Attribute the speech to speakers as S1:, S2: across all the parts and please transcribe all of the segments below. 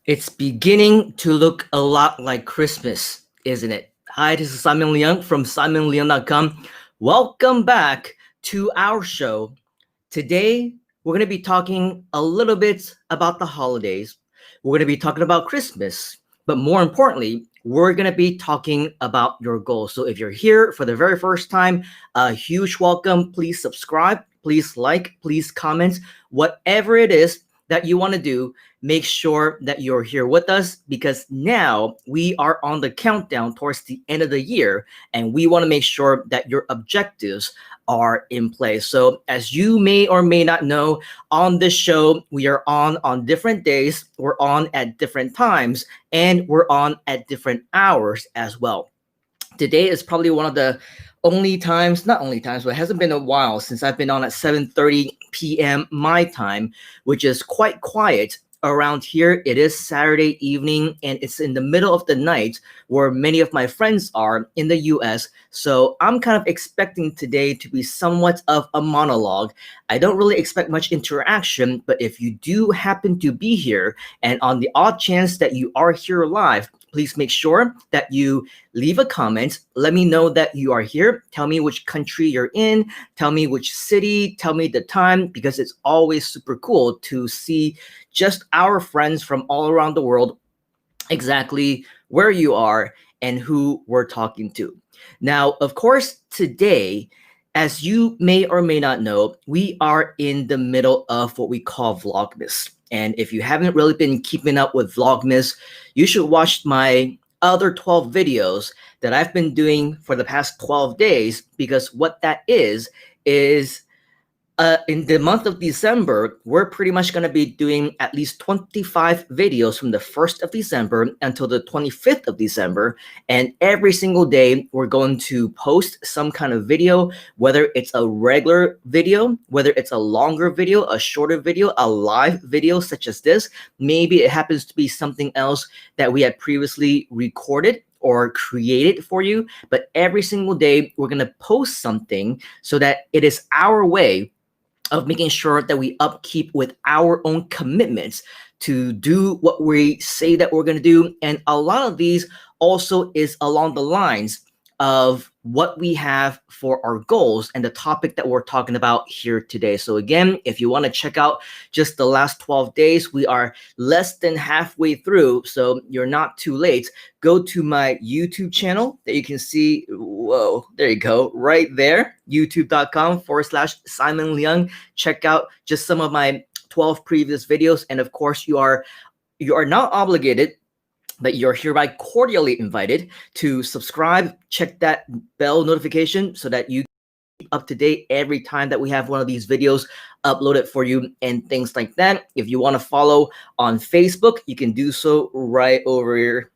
S1: It's beginning to look a lot like Christmas, isn't it? Hi, this is Simon Leung from simonleung.com. Welcome back to our show. Today, we're going to be talking a little bit about the holidays. We're going to be talking about Christmas, but more importantly, we're going to be talking about your goals. So if you're here for the very first time, a huge welcome. Please subscribe, please like, please comment, whatever it is that you want to do, make sure that you're here with us because now we are on the countdown towards the end of the year and we want to make sure that your objectives are in place. So as you may or may not know, on this show, we are on different days, we're on at different times, and we're on at different hours as well. Today is probably one of the only times, not only times, but it hasn't been a while since I've been on at 7:30 p.m. my time, which is quite quiet around here. It is Saturday evening and it's in the middle of the night where many of my friends are in the US. So I'm kind of expecting today to be somewhat of a monologue. I don't really expect much interaction, but if you do happen to be here and on the odd chance that you are here live, please make sure that you leave a comment. Let me know that you are here. Tell me which country you're in. Tell me which city. Tell me the time, because it's always super cool to see just our friends from all around the world, exactly where you are and who we're talking to. Now, of course, today, as you may or may not know, we are in the middle of what we call Vlogmas. And if you haven't really been keeping up with Vlogmas, you should watch my other 12 videos that I've been doing for the past 12 days, because what that is in the month of December, we're pretty much going to be doing at least 25 videos from the 1st of December until the 25th of December. And every single day, we're going to post some kind of video, whether it's a regular video, whether it's a longer video, a shorter video, a live video such as this. Maybe it happens to be something else that we had previously recorded or created for you. But every single day, we're going to post something so that it is our way of making sure that we upkeep with our own commitments to do what we say that we're going to do. And a lot of these also is along the lines of what we have for our goals and the topic that we're talking about here today. So again, if you want to check out just the last 12 days, we are less than halfway through, so you're not too late. Go to my YouTube channel that you can see. Whoa, there you go, right there, youtube.com/Simon Leung. Check out just some of my 12 previous videos. And of course, you are not obligated, but you're hereby cordially invited to subscribe, check that bell notification so that you keep up to date every time that we have one of these videos uploaded for you and things like that. If you want to follow on Facebook, you can do so right over here.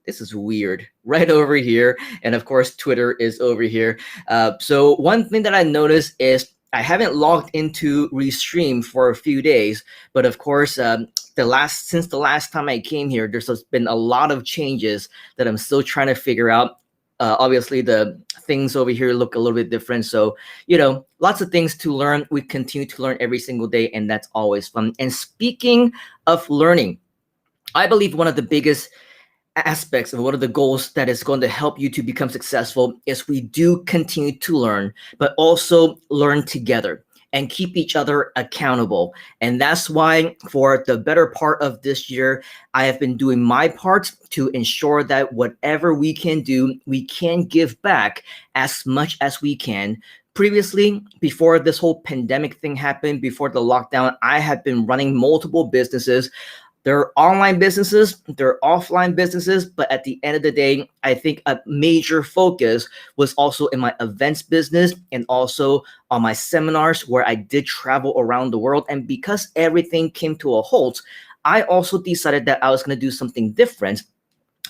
S1: This is weird, right over here. And of course, Twitter is over here. So one thing that I noticed is I haven't logged into Restream for a few days, but of course, since the last time I came here, there's been a lot of changes that I'm still trying to figure out. Obviously, the things over here look a little bit different. So, lots of things to learn. We continue to learn every single day, and that's always fun. And speaking of learning, I believe one of the biggest aspects of one of the goals that is going to help you to become successful is we do continue to learn, but also learn together and keep each other accountable. And that's why for the better part of this year, I have been doing my part to ensure that whatever we can do, we can give back as much as we can. Previously, before this whole pandemic thing happened, before the lockdown, I had been running multiple businesses. They're online businesses, they're offline businesses, but at the end of the day, I think a major focus was also in my events business and also on my seminars where I did travel around the world. And because everything came to a halt, I also decided that I was going to do something different.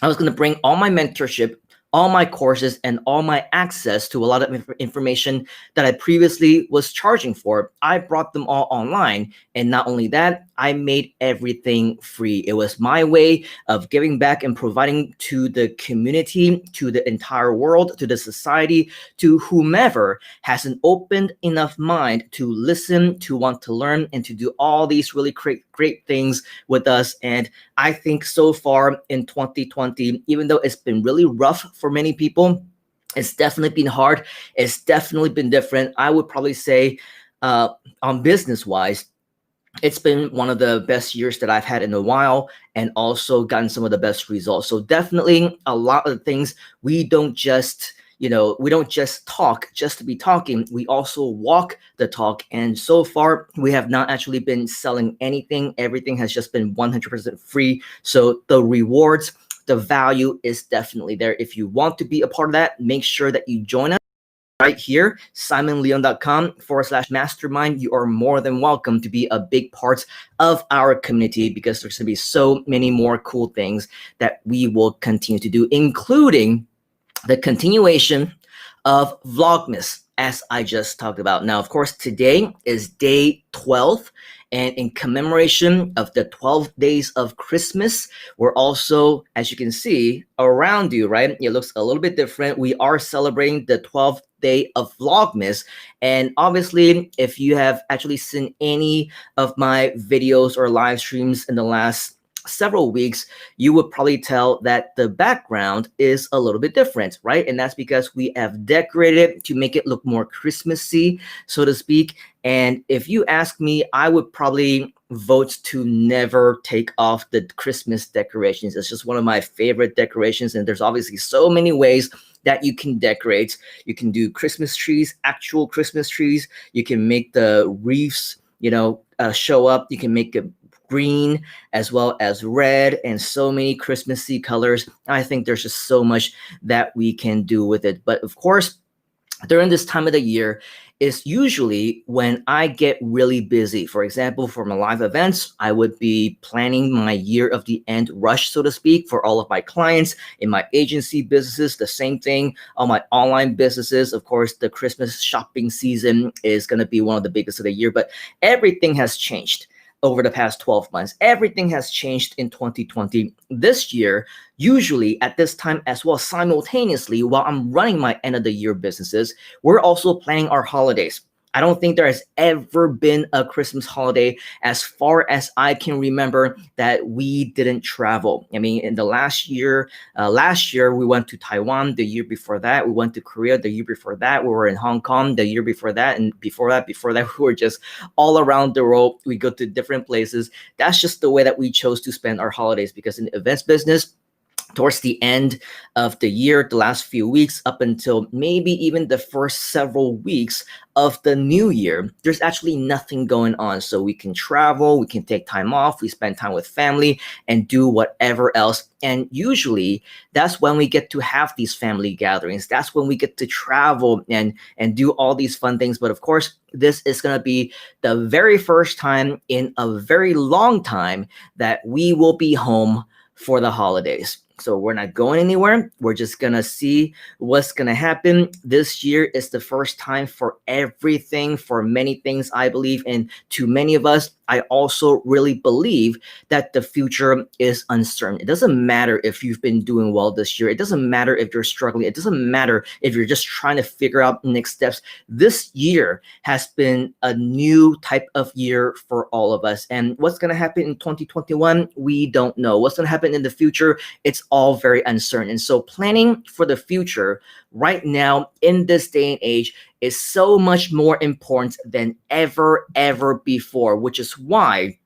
S1: I was going to bring all my mentorship, all my courses, and all my access to a lot of information that I previously was charging for. I brought them all online. And not only that, I made everything free. It was my way of giving back and providing to the community, to the entire world, to the society, to whomever has an open enough mind to listen, to want to learn, and to do all these really great things with us. And I think so far in 2020, even though it's been really rough for many people, it's definitely been hard. It's definitely been different. I would probably say, on business wise, it's been one of the best years that I've had in a while, and also gotten some of the best results. So definitely a lot of the things, we don't just, we don't just talk just to be talking. We also walk the talk. And so far, we have not actually been selling anything. Everything has just been 100% free. So the rewards, the value is definitely there. If you want to be a part of that, make sure that you join us right here, simonleon.com/mastermind. You are more than welcome to be a big part of our community, because there's going to be so many more cool things that we will continue to do, including the continuation of Vlogmas, as I just talked about. Now, of course, today is day 12, and in commemoration of the 12 days of Christmas, we're also, as you can see around you, right? It looks a little bit different. We are celebrating the 12th day of Vlogmas. And obviously, if you have actually seen any of my videos or live streams in the last several weeks, you would probably tell that the background is a little bit different, right? And that's because we have decorated to make it look more Christmassy, so to speak. And if you ask me, I would probably vote to never take off the Christmas decorations. It's just one of my favorite decorations, and there's obviously so many ways that you can decorate. You can do Christmas trees, actual Christmas trees. You can make the wreaths, show up. You can make it green as well as red, and so many Christmassy colors. I think there's just so much that we can do with it. But of course, during this time of the year is usually when I get really busy. For example, for my live events, I would be planning my year of the end rush, so to speak, for all of my clients. In my agency businesses, the same thing. On my online businesses, of course, the Christmas shopping season is going to be one of the biggest of the year. But everything has changed over the past 12 months. Everything has changed in 2020. This year, usually at this time as well, simultaneously, while I'm running my end of the year businesses, we're also planning our holidays. I don't think there has ever been a Christmas holiday, as far as I can remember, that we didn't travel. I mean, in the last year we went to Taiwan. The year before that, we went to Korea. The year before that, we were in Hong Kong. The year before that, and before that, we were just all around the world. We go to different places. That's just the way that we chose to spend our holidays, because in the events business, towards the end of the year, the last few weeks, up until maybe even the first several weeks of the new year, there's actually nothing going on. So we can travel, we can take time off, we spend time with family, and do whatever else. And usually that's when we get to have these family gatherings. That's when we get to travel and do all these fun things. But of course, this is going to be the very first time in a very long time that we will be home for the holidays. So we're not going anywhere. We're just going to see what's going to happen. This year is the first time for everything, for many things, I believe. And to many of us, I also really believe that the future is uncertain. It doesn't matter if you've been doing well this year. It doesn't matter if you're struggling. It doesn't matter if you're just trying to figure out next steps. This year has been a new type of year for all of us. And what's going to happen in 2021, we don't know. What's going to happen in the future, it's all very uncertain. And so planning for the future right now in this day and age is so much more important than ever before, which is why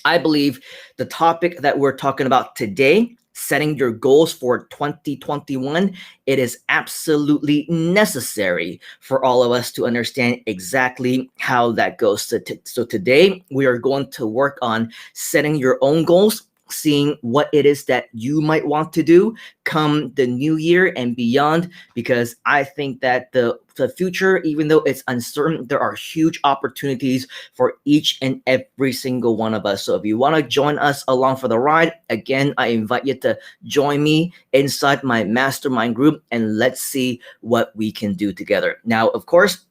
S1: I believe the topic that we're talking about today, setting your goals for 2021, it is absolutely necessary for all of us to understand exactly how that goes. So today we are going to work on setting your own goals, seeing what it is that you might want to do come the new year and beyond, because I think that the future, even though it's uncertain, there are huge opportunities for each and every single one of us. So if you want to join us along for the ride, again, I invite you to join me inside my mastermind group, and let's see what we can do together. Now, of course,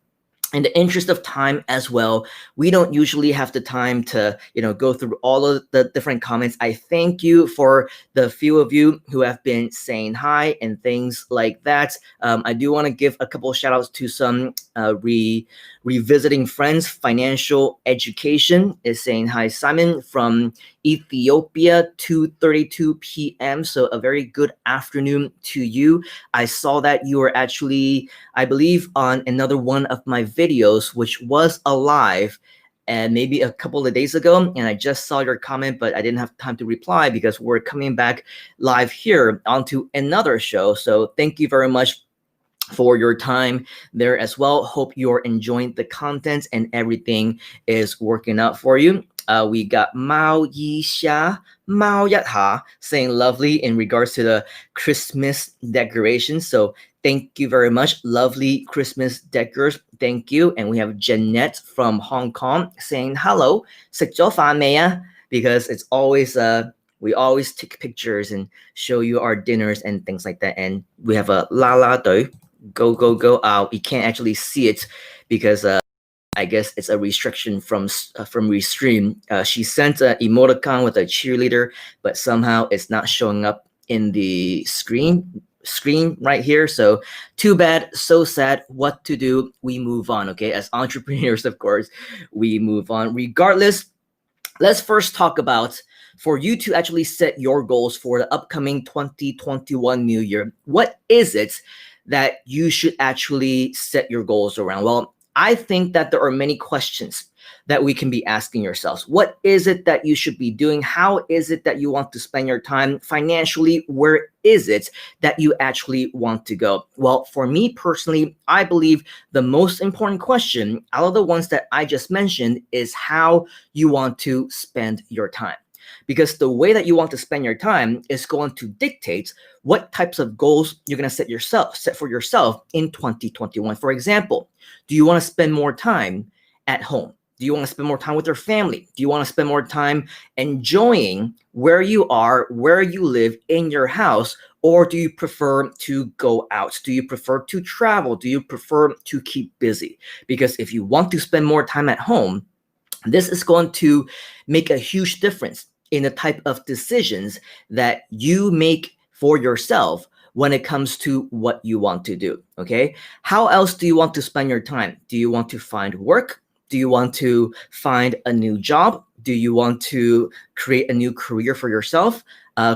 S1: in the interest of time as well, we don't usually have the time to go through all of the different comments. I thank you for the few of you who have been saying hi and things like that. I do want to give a couple of shout outs to some revisiting friends. Financial Education is saying hi. Simon from Ethiopia, 2:32 p.m. So a very good afternoon to you. I saw that you were actually, I believe, on another one of my videos, which was alive and maybe a couple of days ago, and I just saw your comment, but I didn't have time to reply because we're coming back live here onto another show. So thank you very much for your time there as well. Hope you're enjoying the content and everything is working out for you. We got Mao Yixia, Mao Yatha saying lovely in regards to the Christmas decorations. So thank you very much. Lovely Christmas decors. Thank you. And we have Jeanette from Hong Kong saying hello. 食咗飯未啊? Because it's always we always take pictures and show you our dinners and things like that. And we have a la la do, go go go. You can't actually see it because I guess it's a restriction from Restream. She sent an emoticon with a cheerleader, but somehow it's not showing up in the screen right here. So too bad, so sad. What to do? We move on. Okay, as entrepreneurs, of course, we move on. Regardless, let's first talk about, for you to actually set your goals for the upcoming 2021 new year, what is it that you should actually set your goals around? Well, I think that there are many questions that we can be asking yourselves. What is it that you should be doing? How is it that you want to spend your time financially? Where is it that you actually want to go? Well, for me personally, I believe the most important question out of the ones that I just mentioned is how you want to spend your time. Because the way that you want to spend your time is going to dictate what types of goals you're going to set for yourself in 2021. For example, do you want to spend more time at home? Do you want to spend more time with your family? Do you want to spend more time enjoying where you are, where you live in your house? Or do you prefer to go out? Do you prefer to travel? Do you prefer to keep busy? Because if you want to spend more time at home, this is going to make a huge difference in the type of decisions that you make for yourself when it comes to what you want to do, okay? How else do you want to spend your time? Do you want to find work? Do you want to find a new job? Do you want to create a new career for yourself?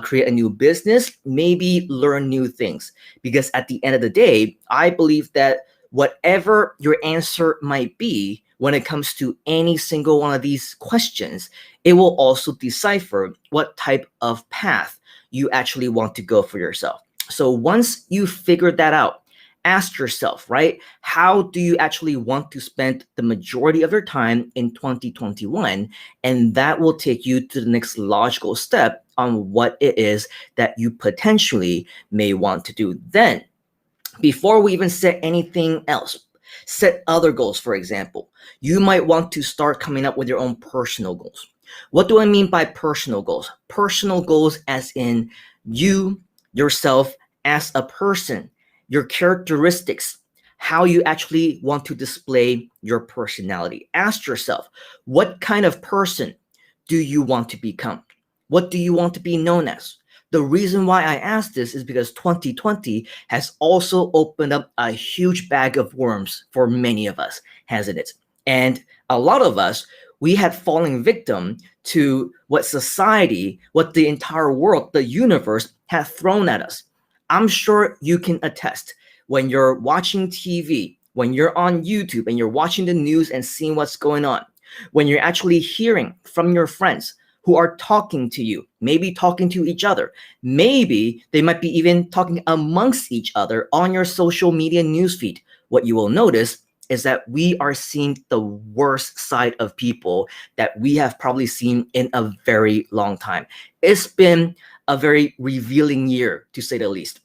S1: Create a new business? Maybe learn new things? Because at the end of the day, I believe that whatever your answer might be, when it comes to any single one of these questions, it will also decipher what type of path you actually want to go for yourself. So once you figure that out, ask yourself, right? How do you actually want to spend the majority of your time in 2021? And that will take you to the next logical step on what it is that you potentially may want to do. Then, before we even set anything else, set other goals. For example, you might want to start coming up with your own personal goals. What do I mean by personal goals? Personal goals as in you, yourself, as a person, your characteristics, how you actually want to display your personality. Ask yourself, what kind of person do you want to become? What do you want to be known as? The reason why I ask this is because 2020 has also opened up a huge bag of worms for many of us, hasn't it? And a lot of us, we had fallen victim to what society, what the entire world, the universe had thrown at us. I'm sure you can attest, when you're watching TV, when you're on YouTube and you're watching the news and seeing what's going on, when you're actually hearing from your friends who are talking to you, maybe talking to each other, maybe they might be even talking amongst each other on your social media newsfeed, what you will notice is that we are seeing the worst side of people that we have probably seen in a very long time. It's been a very revealing year, to say the least.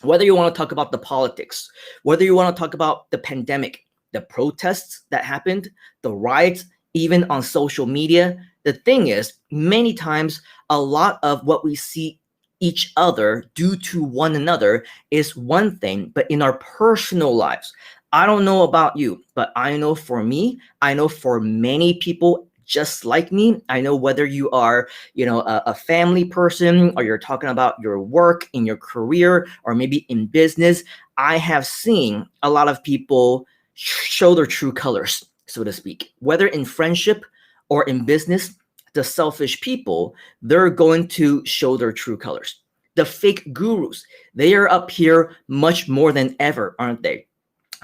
S1: Whether you want to talk about the politics, whether you want to talk about the pandemic, the protests that happened, the riots, even on social media, the thing is, many times, a lot of what we see each other do to one another is one thing, but in our personal lives, I don't know about you, but I know for me, I know for many people just like me, I know whether you are, a family person, or you're talking about your work in your career, or maybe in business, I have seen a lot of people show their true colors, so to speak, whether in friendship or in business. The selfish people, they're going to show their true colors. The fake gurus, they are up here much more than ever, aren't they?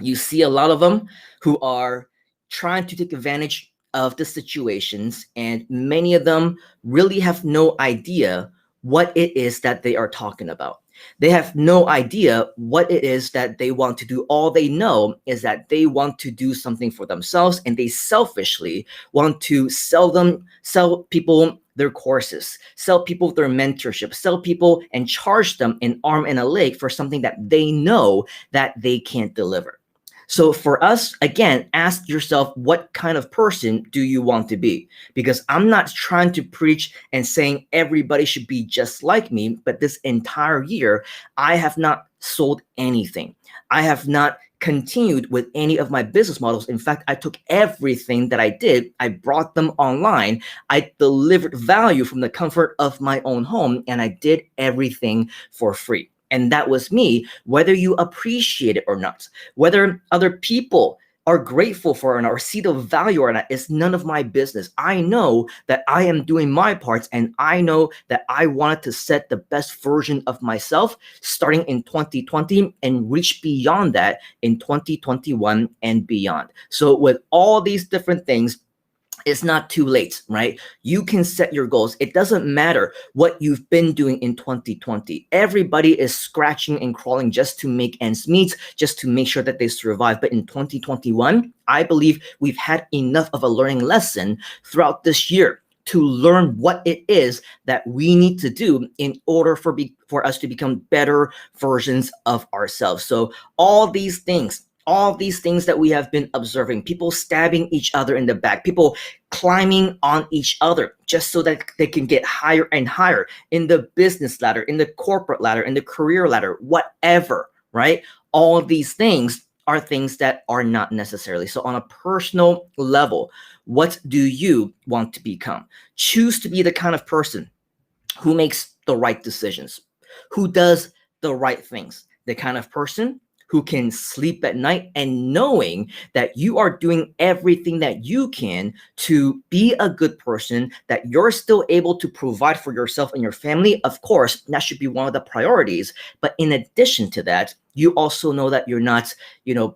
S1: You see a lot of them who are trying to take advantage of the situations, and many of them really have no idea what it is that they are talking about. They have no idea what it is that they want to do. All they know is that they want to do something for themselves, and they selfishly want to sell people their courses, sell people their mentorship, sell people and charge them an arm and a leg for something that they know that they can't deliver. So for us, again, ask yourself, what kind of person do you want to be? Because I'm not trying to preach and saying everybody should be just like me, but this entire year, I have not sold anything. I have not continued with any of my business models. In fact, I took everything that I did, I brought them online. I delivered value from the comfort of my own home, and I did everything for free. And that was me, whether you appreciate it or not, whether other people are grateful for it or see the value or not, is none of my business. I know that I am doing my parts, and I know that I wanted to set the best version of myself starting in 2020 and reach beyond that in 2021 and beyond. So with all these different things, it's not too late, right? You can set your goals. It doesn't matter what you've been doing in 2020. Everybody is scratching and crawling just to make ends meet, just to make sure that they survive. But in 2021, I believe we've had enough of a learning lesson throughout this year to learn what it is that we need to do in order for us to become better versions of ourselves. So all these things that we have been observing, people stabbing each other in the back, people climbing on each other just so that they can get higher and higher in the business ladder, in the corporate ladder, in the career ladder, whatever, right? All of these things are things that are not necessarily. So on a personal level, what do you want to become? Choose to be the kind of person who makes the right decisions, who does the right things, the kind of person who can sleep at night and knowing that you are doing everything that you can to be a good person, that you're still able to provide for yourself and your family. Of course, that should be one of the priorities. But in addition to that, you also know that you're not,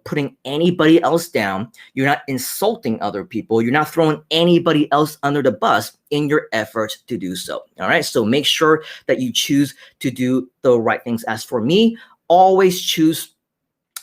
S1: putting anybody else down. You're not insulting other people. You're not throwing anybody else under the bus in your effort to do so. All right. So make sure that you choose to do the right things. As for me, always choose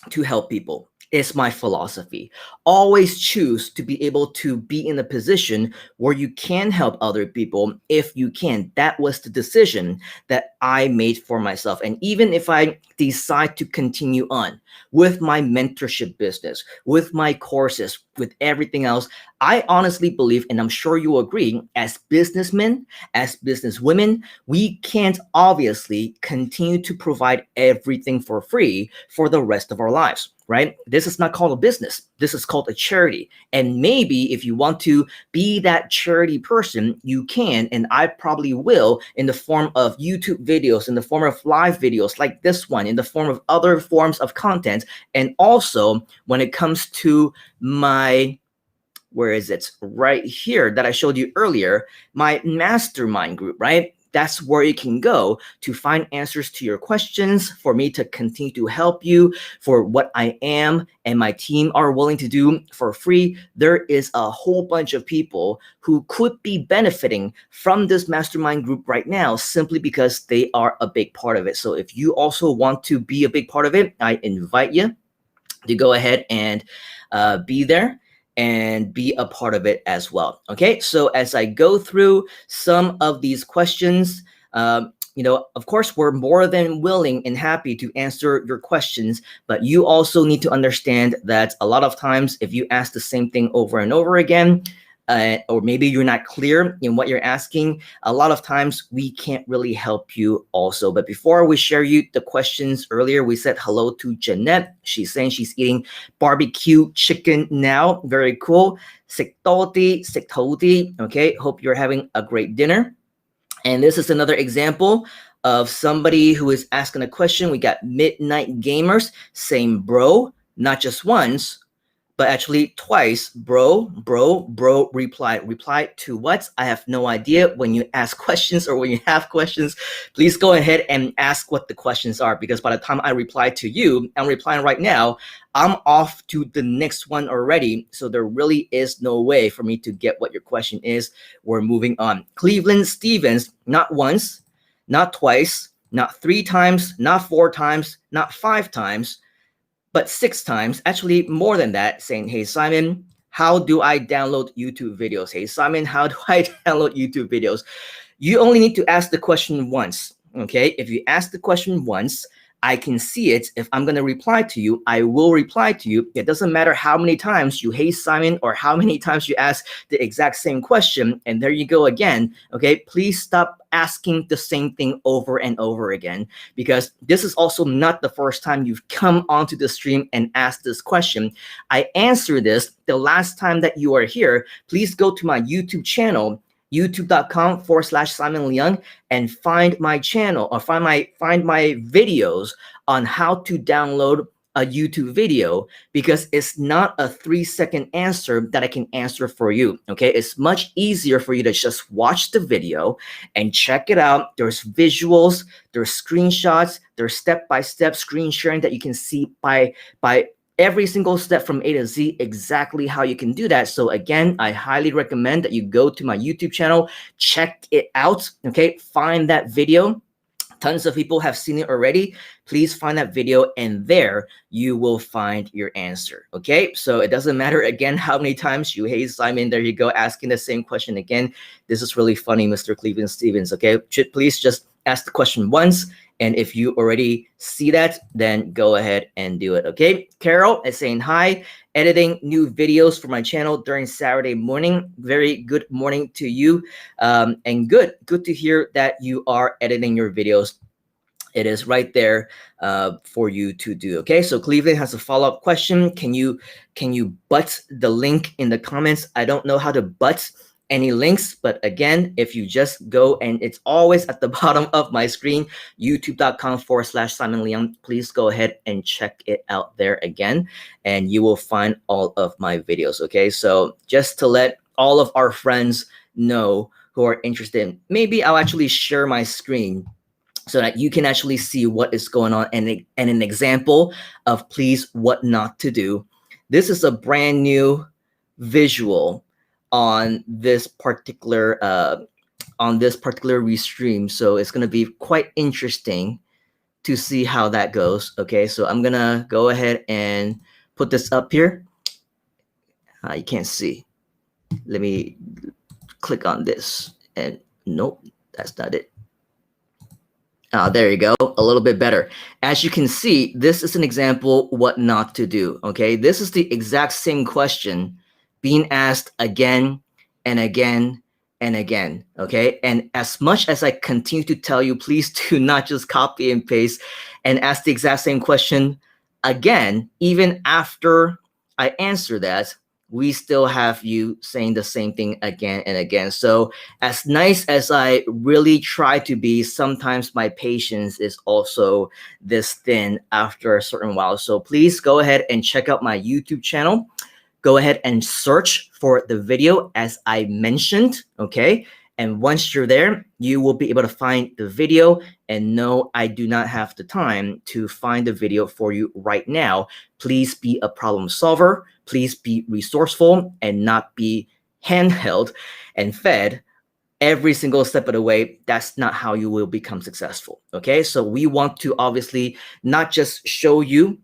S1: to help people. It's my philosophy. Always choose to be able to be in a position where you can help other people if you can. That was the decision that I made for myself. And even if I decide to continue on with my mentorship business, with my courses, with everything else, I honestly believe, and I'm sure you agree, as businessmen, as businesswomen, we can't obviously continue to provide everything for free for the rest of our lives, right? This is not called a business. This is called a charity. And maybe if you want to be that charity person, you can, and I probably will, in the form of YouTube videos, in the form of live videos like this one, in the form of other forms of content. And also when it comes to my, where is it? Right here that I showed you earlier, my mastermind group, right? That's where you can go to find answers to your questions, for me to continue to help you, for what I am and my team are willing to do for free. There is a whole bunch of people who could be benefiting from this mastermind group right now simply because they are a big part of it. So if you also want to be a big part of it, I invite you to go ahead and be there and be a part of it as well. Okay, so as I go through some of these questions, of course, we're more than willing and happy to answer your questions, but you also need to understand that a lot of times if you ask the same thing over and over again, or maybe you're not clear in what you're asking, a lot of times we can't really help you also. But before we share you the questions earlier, we said hello to Jeanette. She's saying she's eating barbecue chicken now. Very cool. Siktoti. Okay, hope you're having a great dinner. And this is another example of somebody who is asking a question. We got Midnight Gamers saying bro, not just once, but actually twice. Bro, reply to what? I have no idea. When you ask questions or when you have questions, please go ahead and ask what the questions are, because by the time I reply to you, I'm replying right now, I'm off to the next one already. So there really is no way for me to get what your question is. We're moving on. Cleveland Stevens, not once, not twice, not 3 times, not 4 times, not 5 times, but 6 times, actually more than that, saying, hey, Simon, how do I download YouTube videos? Hey, Simon, how do I download YouTube videos? You only need to ask the question once, okay? If you ask the question once, I can see it. If I'm going to reply to you, I will reply to you. It doesn't matter how many times you, hey, Simon, or how many times you ask the exact same question. And there you go again, okay? Please stop asking the same thing over and over again, because this is also not the first time you've come onto the stream and asked this question. I answered this the last time that you are here. Please go to my YouTube channel, youtube.com/Simon Leung, and find my channel, or find my videos on how to download a YouTube video, because it's not a 3-second answer that I can answer for you. Okay, it's much easier for you to just watch the video and check it out. There's visuals, there's screenshots, there's step-by-step screen sharing that you can see by every single step from A to Z, exactly how you can do that. So again, I highly recommend that you go to my YouTube channel, check it out, okay? Find that video. Tons of people have seen it already. Please find that video, and there you will find your answer, okay? So it doesn't matter, again, how many times you, hey, Simon, there you go, asking the same question again. This is really funny, Mr. Cleveland Stevens, okay? Please just ask the question once, and if you already see that, then go ahead and do it, okay? Carol is saying, hi, editing new videos for my channel during Saturday morning. Very good morning to you. And good to hear that you are editing your videos. It is right there for you to do, okay? So Cleveland has a follow-up question. Can you butt the link in the comments? I don't know how to butt any links, but again, if you just go, and it's always at the bottom of my screen, youtube.com/Simon Leung, please go ahead and check it out there again, and you will find all of my videos, okay? So just to let all of our friends know who are interested, maybe I'll actually share my screen so that you can actually see what is going on, and an example of please what not to do. This is a brand new visual on this particular restream, so it's going to be quite interesting to see how that goes. Okay, so I'm gonna go ahead and put this up here. You can't see. Let me click on this, and nope, that's not it. There you go, a little bit better. As you can see, this is an example what not to do, okay? This is the exact same question being asked again and again and again, okay? And as much as I continue to tell you, please do not just copy and paste and ask the exact same question again, even after I answer that, we still have you saying the same thing again and again. So as nice as I really try to be, sometimes my patience is also this thin after a certain while. So please go ahead and check out my YouTube channel. Go ahead and search for the video as I mentioned, okay? And once you're there, you will be able to find the video. And no, I do not have the time to find the video for you right now. Please be a problem solver. Please be resourceful and not be handheld and fed every single step of the way. That's not how you will become successful, okay? So we want to obviously not just show you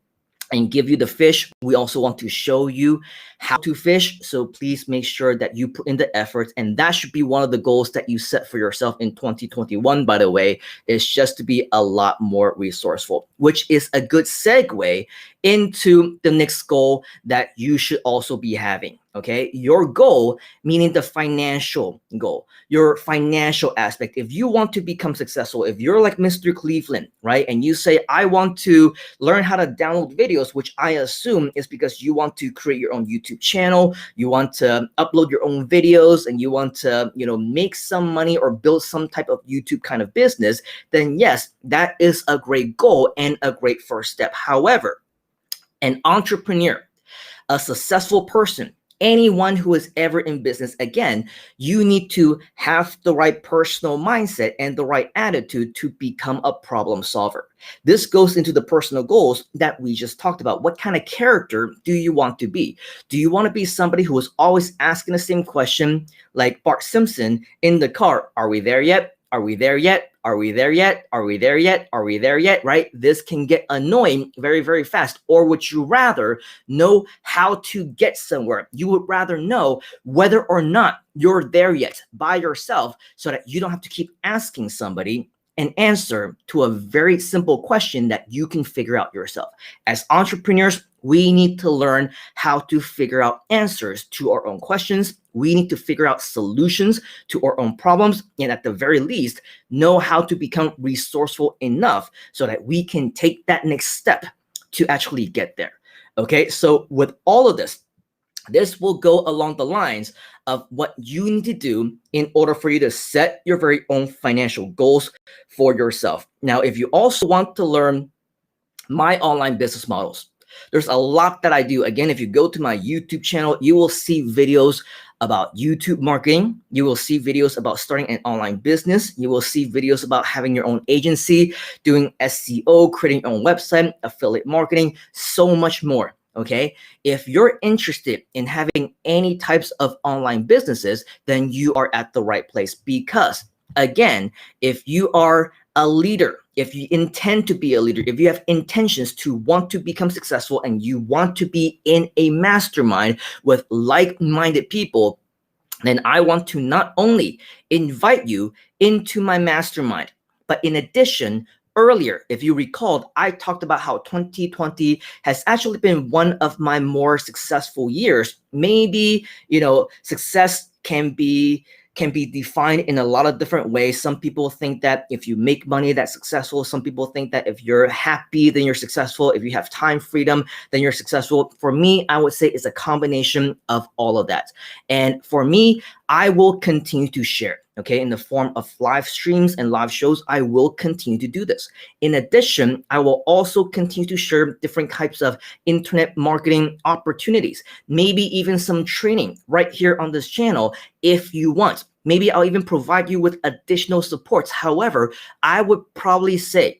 S1: and give you the fish, we also want to show you how to fish. So please make sure that you put in the effort, and that should be one of the goals that you set for yourself in 2021, by the way, is just to be a lot more resourceful, which is a good segue into the next goal that you should also be having. Okay, your goal, meaning the financial goal, your financial aspect. If you want to become successful, if you're like Mr. Cleveland, right, and you say, I want to learn how to download videos, which I assume is because you want to create your own YouTube channel, you want to upload your own videos, and you want to, make some money or build some type of YouTube kind of business, then yes, that is a great goal and a great first step. However, an entrepreneur, a successful person, anyone who is ever in business, again, you need to have the right personal mindset and the right attitude to become a problem solver. This goes into the personal goals that we just talked about. What kind of character do you want to be? Do you want to be somebody who is always asking the same question, like Bart Simpson in the car? Are we there yet? Are we there yet? Are we there yet? Are we there yet? Are we there yet? Right? This can get annoying very, very fast. Or would you rather know how to get somewhere? You would rather know whether or not you're there yet by yourself, so that you don't have to keep asking somebody an answer to a very simple question that you can figure out yourself. As entrepreneurs, we need to learn how to figure out answers to our own questions. We need to figure out solutions to our own problems, and at the very least, know how to become resourceful enough so that we can take that next step to actually get there. Okay, so with all of this, this will go along the lines of what you need to do in order for you to set your very own financial goals for yourself. Now, if you also want to learn my online business models, there's a lot that I do. Again, if you go to my YouTube channel, you will see videos about YouTube marketing. You will see videos about starting an online business. You will see videos about having your own agency, doing SEO, creating your own website, affiliate marketing, so much more. Okay, if you're interested in having any types of online businesses, then you are at the right place. Because again, if you are a leader, if you intend to be a leader, if you have intentions to want to become successful and you want to be in a mastermind with like-minded people, then I want to not only invite you into my mastermind, but in addition, earlier, if you recalled, I talked about how 2020 has actually been one of my more successful years. Maybe, success can be defined in a lot of different ways. Some people think that if you make money, that's successful. Some people think that if you're happy, then you're successful. If you have time freedom, then you're successful. For me, I would say it's a combination of all of that. And for me, I will continue to share, okay, in the form of live streams and live shows. I will continue to do this. In addition, I will also continue to share different types of internet marketing opportunities, maybe even some training right here on this channel if you want. Maybe I'll even provide you with additional supports. However, I would probably say,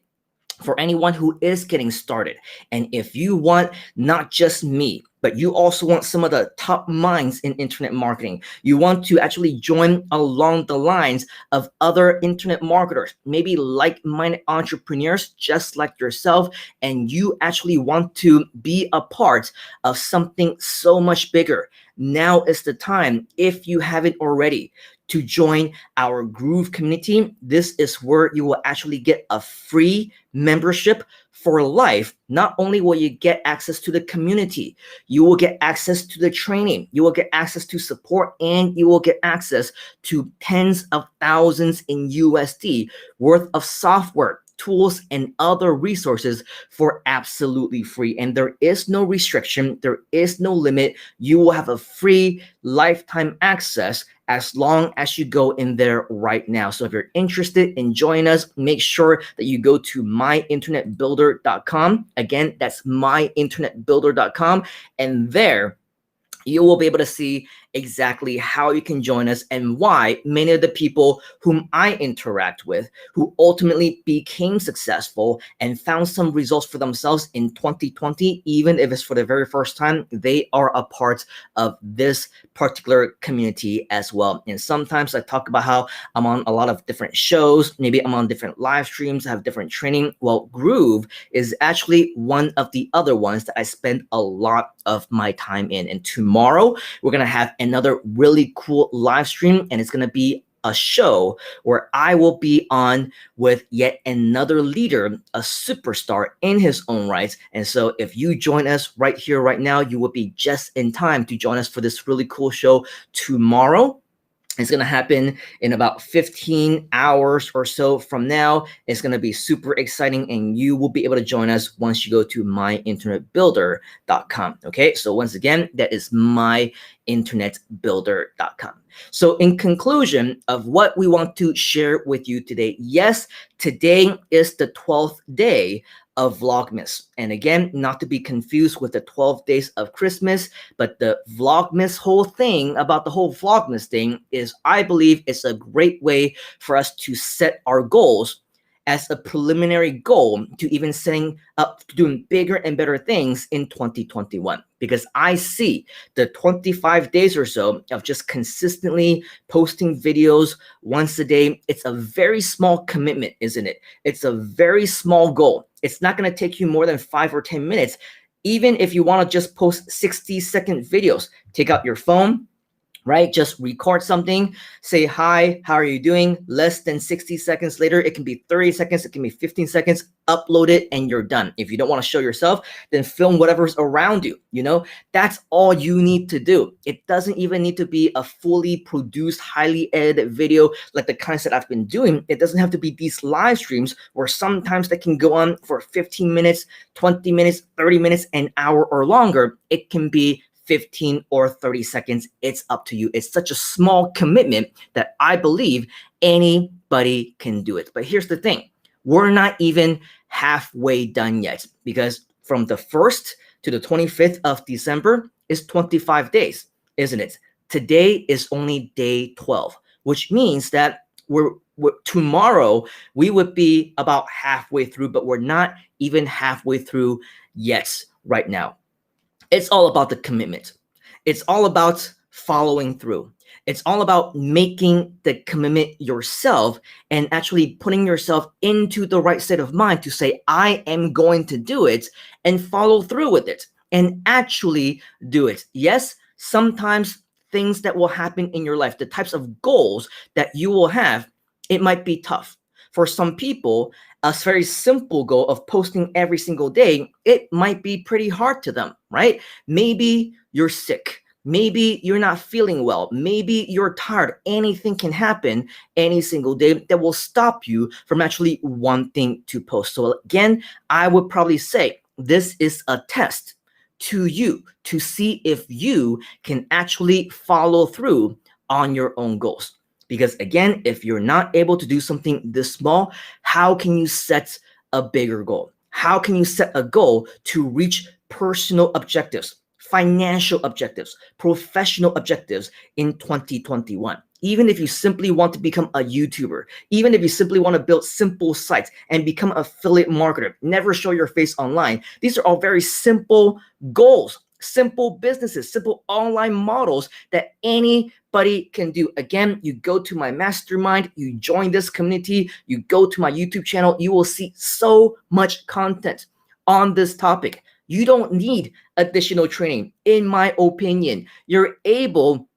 S1: for anyone who is getting started, and if you want not just me, but you also want some of the top minds in internet marketing, you want to actually join along the lines of other internet marketers, maybe like-minded entrepreneurs just like yourself, and you actually want to be a part of something so much bigger, now is the time, if you haven't already, to join our Groove community. This is where you will actually get a free membership for life. Not only will you get access to the community, you will get access to the training, you will get access to support, and you will get access to tens of thousands in USD worth of software, tools, and other resources for absolutely free. And there is no restriction, there is no limit. You will have a free lifetime access as long as you go in there right now. So if you're interested in joining us, make sure that you go to myinternetbuilder.com. Again, that's myinternetbuilder.com. And there you will be able to see exactly how you can join us and why many of the people whom I interact with, who ultimately became successful and found some results for themselves in 2020, even if it's for the very first time, they are a part of this particular community as well. And sometimes I talk about how I'm on a lot of different shows, maybe I'm on different live streams, I have different training. Well, Groove is actually one of the other ones that I spend a lot of my time in. And tomorrow we're gonna have another really cool live stream, and it's gonna be a show where I will be on with yet another leader, a superstar in his own right. And so if you join us right here, right now, you will be just in time to join us for this really cool show tomorrow. It's going to happen in about 15 hours or so from now. It's going to be super exciting, and you will be able to join us once you go to myinternetbuilder.com. Okay, so once again, that is myinternetbuilder.com. So in conclusion of what we want to share with you today, yes, today is the 12th day of Vlogmas. And again, not to be confused with the 12 days of Christmas, but the Vlogmas whole thing about the whole Vlogmas thing is, I believe it's a great way for us to set our goals as a preliminary goal to even setting up to doing bigger and better things in 2021. Because I see the 25 days or so of just consistently posting videos once a day. It's a very small commitment, isn't it? It's a very small goal. It's not going to take you more than 5 or 10 minutes. Even if you want to just post 60-second videos, take out your phone, right? Just record something, say, hi, how are you doing? Less than 60 seconds later, it can be 30 seconds, it can be 15 seconds, upload it and you're done. If you don't want to show yourself, then film whatever's around you, that's all you need to do. It doesn't even need to be a fully produced, highly edited video like the kinds that I've been doing. It doesn't have to be these live streams where sometimes they can go on for 15 minutes, 20 minutes, 30 minutes, an hour or longer. It can be 15 or 30 seconds. It's up to you. It's such a small commitment that I believe anybody can do it. But here's the thing. We're not even halfway done yet, because from the 1st to the 25th of December is 25 days, isn't it? Today is only day 12, which means that tomorrow we would be about halfway through, but we're not even halfway through yet right now. It's all about the commitment. It's all about following through. It's all about making the commitment yourself and actually putting yourself into the right state of mind to say, I am going to do it, and follow through with it and actually do it. Yes, sometimes things that will happen in your life, the types of goals that you will have, it might be tough. For some people, a very simple goal of posting every single day, it might be pretty hard to them, right? Maybe you're sick. Maybe you're not feeling well. Maybe you're tired. Anything can happen any single day that will stop you from actually wanting to post. So again, I would probably say this is a test to you to see if you can actually follow through on your own goals. Because again, if you're not able to do something this small, how can you set a bigger goal? How can you set a goal to reach personal objectives, financial objectives, professional objectives in 2021? Even if you simply want to become a YouTuber, even if you simply want to build simple sites and become an affiliate marketer, never show your face online. These are all very simple goals, simple businesses, simple online models that anybody can do. Again, you go to my mastermind, you join this community, you go to my YouTube channel, you will see so much content on this topic. You don't need additional training, in my opinion. You're able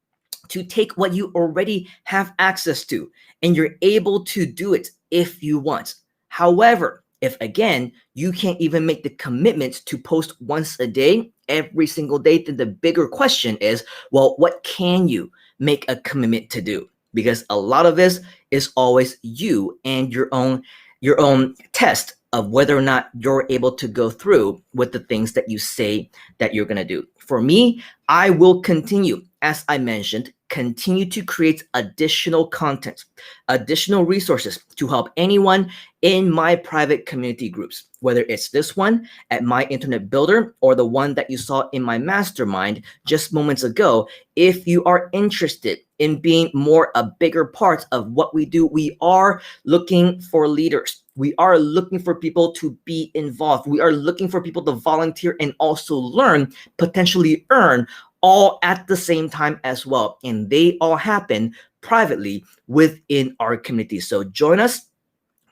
S1: to take what you already have access to, and you're able to do it if you want. However, if again, you can't even make the commitment to post once a day, every single day, then the bigger question is, well, what can you make a commitment to do? Because a lot of this is always you and your own test of whether or not you're able to go through with the things that you say that you're going to do. For me, I will continue, as I mentioned, continue to create additional content, additional resources to help anyone in my private community groups, whether it's this one at My Internet Builder or the one that you saw in my mastermind just moments ago. If you are interested in being more a bigger part of what we do, we are looking for leaders. We are looking for people to be involved. We are looking for people to volunteer and also learn, potentially earn, all at the same time as well. And they all happen privately within our community. So join us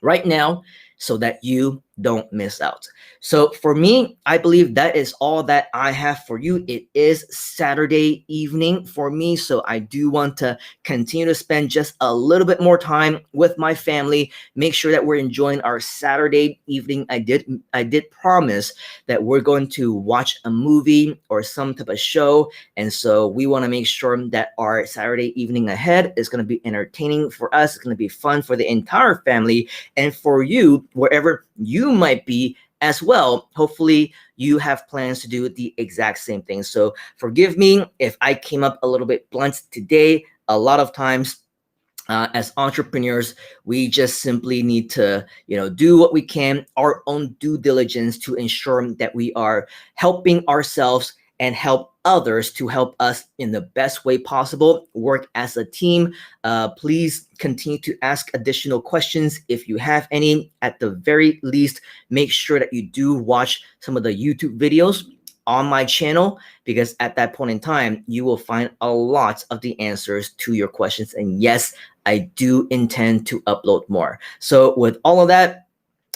S1: right now so that you don't miss out. So for me, I believe that is all that I have for you. It is Saturday evening for me, so I do want to continue to spend just a little bit more time with my family, make sure that we're enjoying our Saturday evening. I did promise that we're going to watch a movie or some type of show, and so we want to make sure that our Saturday evening ahead is going to be entertaining for us. It's going to be fun for the entire family and for you, wherever you might be as well. Hopefully you have plans to do the exact same thing. So forgive me if I came up a little bit blunt today. A lot of times as entrepreneurs, we just simply need to, do what we can, our own due diligence to ensure that we are helping ourselves and help others to help us in the best way possible, work as a team. Please continue to ask additional questions if you have any. At the very least, make sure that you do watch some of the YouTube videos on my channel, because at that point in time, you will find a lot of the answers to your questions. And yes, I do intend to upload more. So with all of that,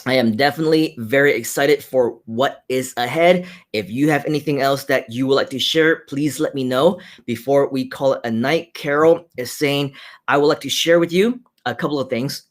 S1: I am definitely very excited for what is ahead. If you have anything else that you would like to share, please let me know before we call it a night. Carol is saying, I would like to share with you a couple of things.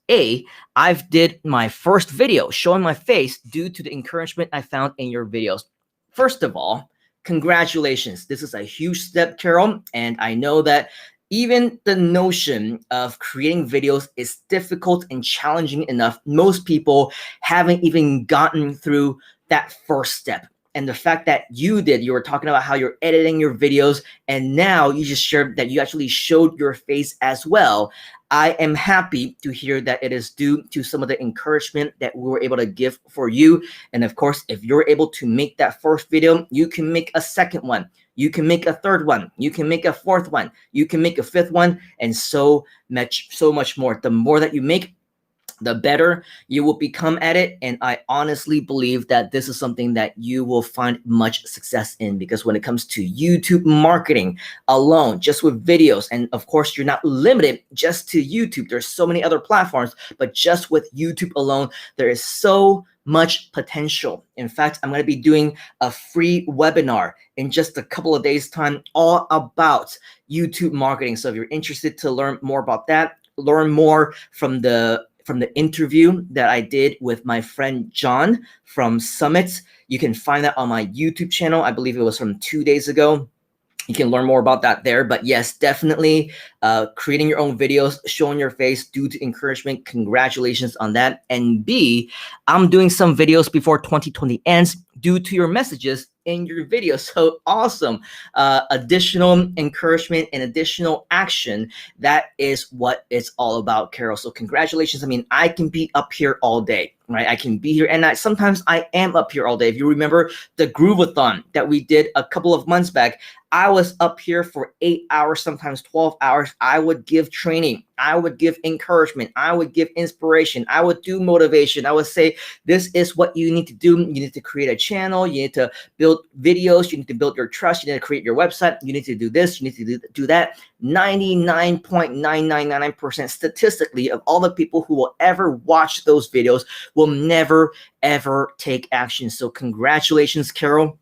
S1: I've did my first video showing my face due to the encouragement I found in your videos. First of all, congratulations. This is a huge step, Carol, and I know that even the notion of creating videos is difficult and challenging enough. Most people haven't even gotten through that first step. And the fact that you were talking about how you're editing your videos, and now you just shared that you actually showed your face as well. I am happy to hear that it is due to some of the encouragement that we were able to give for you. And of course, if you're able to make that first video, you can make a second one. You can make a third one. You can make a fourth one. You can make a fifth one, and so much more. The more that you make, the better you will become at it. And I honestly believe that this is something that you will find much success in, because when it comes to YouTube marketing alone, just with videos, and of course, you're not limited just to YouTube. There's so many other platforms, but just with YouTube alone, there is so much potential. In fact, I'm going to be doing a free webinar in just a couple of days' time all about YouTube marketing. So if you're interested to learn more about that, learn more from the interview that I did with my friend John from Summit, you can find that on my YouTube channel. I believe it was from 2 days ago. You can learn more about that there. But yes, definitely creating your own videos, showing your face due to encouragement. Congratulations on that. And B, I'm doing some videos before 2020 ends due to your messages in your video. So awesome. Additional encouragement and additional action. That is what it's all about, Carol. So congratulations. I mean, I can be up here all day, right? I can be here, and sometimes I am up here all day. If you remember the Groovathon that we did a couple of months back, I was up here for 8 hours, sometimes 12 hours. I would give training. I would give encouragement. I would give inspiration. I would do motivation. I would say, this is what you need to do. You need to create a channel. You need to build videos. You need to build your trust. You need to create your website. You need to do this. You need to do that. 99.999% statistically of all the people who will ever watch those videos will never, ever take action. So congratulations, Carol,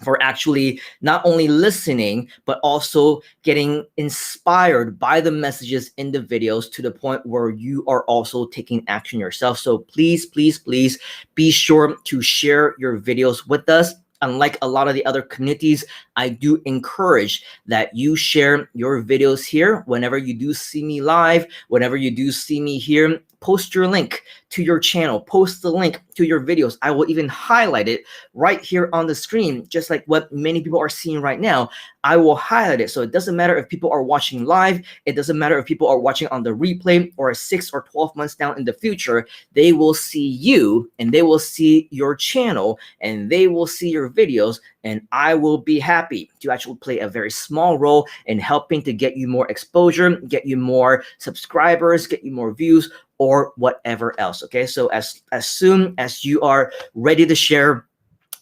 S1: for actually not only listening, but also getting inspired by the messages in the videos to the point where you are also taking action yourself. So please, please, please be sure to share your videos with us. Unlike a lot of the other communities, I do encourage that you share your videos here. Whenever you do see me live, whenever you do see me here, post your link to your channel, post the link to your videos. I will even highlight it right here on the screen, just like what many people are seeing right now. I will highlight it. So it doesn't matter if people are watching live. It doesn't matter if people are watching on the replay or 6 or 12 months down in the future. They will see you, and they will see your channel, and they will see your videos. And I will be happy to actually play a very small role in helping to get you more exposure, get you more subscribers, get you more views, or whatever else. Okay, so as soon as you are ready to share,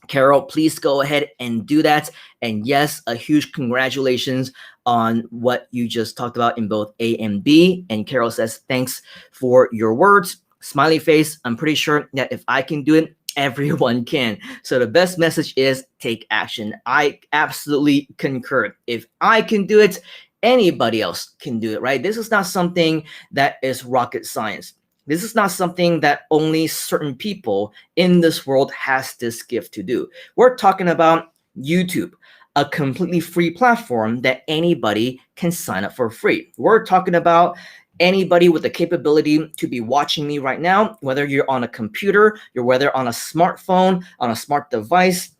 S1: Carol, please go ahead and do that. And yes, a huge congratulations on what you just talked about in both A and B. And Carol says, thanks for your words. Smiley face. I'm pretty sure that if I can do it, everyone can. So the best message is take action. I absolutely concur. If I can do it, anybody else can do it, right? This is not something that is rocket science. This is not something that only certain people in this world has this gift to do. We're talking about YouTube, a completely free platform that anybody can sign up for free. We're talking about anybody with the capability to be watching me right now, whether you're on a computer, you're whether on a smartphone, on a smart device,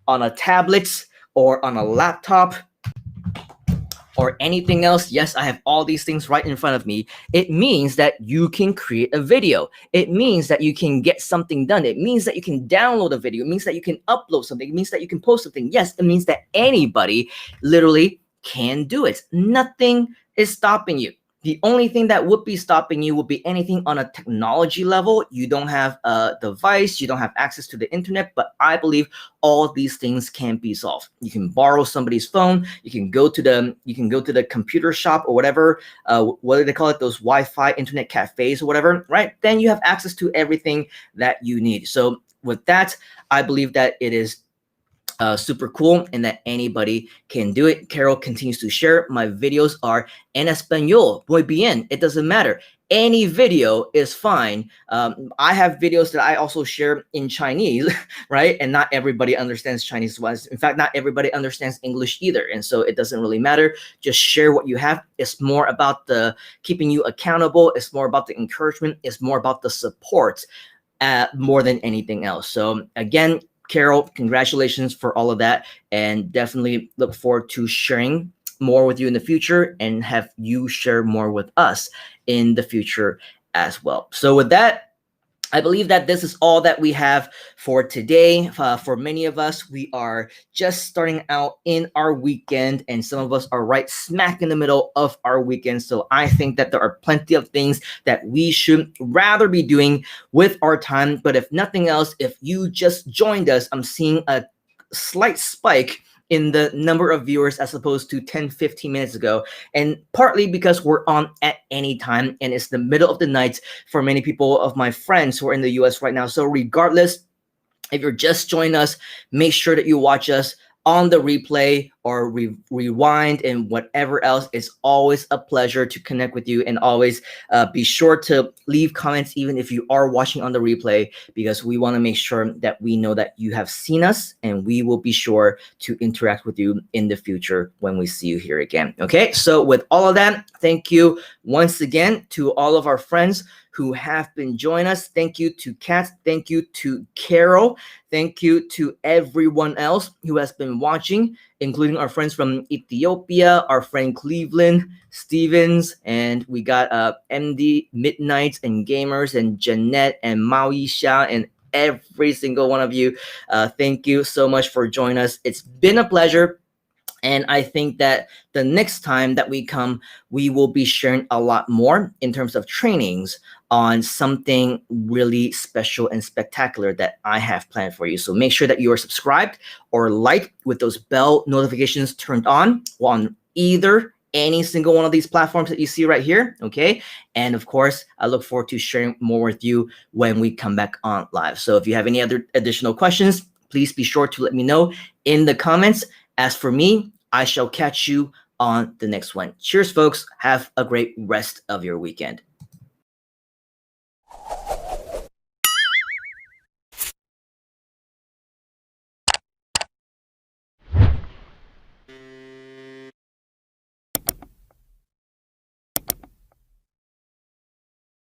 S1: on a tablet, or on a laptop, or anything else. Yes, I have all these things right in front of me. It means that you can create a video. It means that you can get something done. It means that you can download a video. It means that you can upload something. It means that you can post something. Yes, it means that anybody literally can do it. Nothing is stopping you. The only thing that would be stopping you would be anything on a technology level. You don't have a device, you don't have access to the internet, but I believe all of these things can be solved. You can borrow somebody's phone, you can go to the computer shop or whatever, what do they call it, those Wi-Fi internet cafes or whatever, right? Then you have access to everything that you need. So with that, I believe that it is super cool and that anybody can do it. Carol continues to share, my videos are en español, muy bien, it doesn't matter. Any video is fine. I have videos that I also share in Chinese, right? And not everybody understands Chinese. In fact, not everybody understands English either. And so it doesn't really matter. Just share what you have. It's more about the keeping you accountable. It's more about the encouragement. It's more about the support more than anything else. So again, Carol, congratulations for all of that, and definitely look forward to sharing more with you in the future and have you share more with us in the future as well. So with that, I believe that this is all that we have for today. For many of us, we are just starting out in our weekend, and some of us are right smack in the middle of our weekend. So I think that there are plenty of things that we should rather be doing with our time. But if nothing else, if you just joined us, I'm seeing a slight spike in the number of viewers as opposed to 10-15 minutes ago, and partly because we're on at any time and it's the middle of the night for many people of my friends who are in the US right now. So regardless, if you're just joining us, make sure that you watch us on the replay or rewind and whatever else. It's always a pleasure to connect with you, and always be sure to leave comments even if you are watching on the replay, because we want to make sure that we know that you have seen us, and we will be sure to interact with you in the future when we see you here again. Okay, so with all of that, thank you once again to all of our friends who have been joining us. Thank you to Kat. Thank you to Carol. Thank you to everyone else who has been watching, including our friends from Ethiopia, our friend Cleveland, Stevens, and we got MD, Midnight, and Gamers, and Jeanette, and Maui Xia, and every single one of you. Thank you so much for joining us. It's been a pleasure. And I think that the next time that we come, we will be sharing a lot more in terms of trainings on something really special and spectacular that I have planned for you. So make sure that you are subscribed or liked with those bell notifications turned on either any single one of these platforms that you see right here, okay? And of course, I look forward to sharing more with you when we come back on live. So if you have any other additional questions, please be sure to let me know in the comments. As for me, I shall catch you on the next one. Cheers, folks. Have a great rest of your weekend.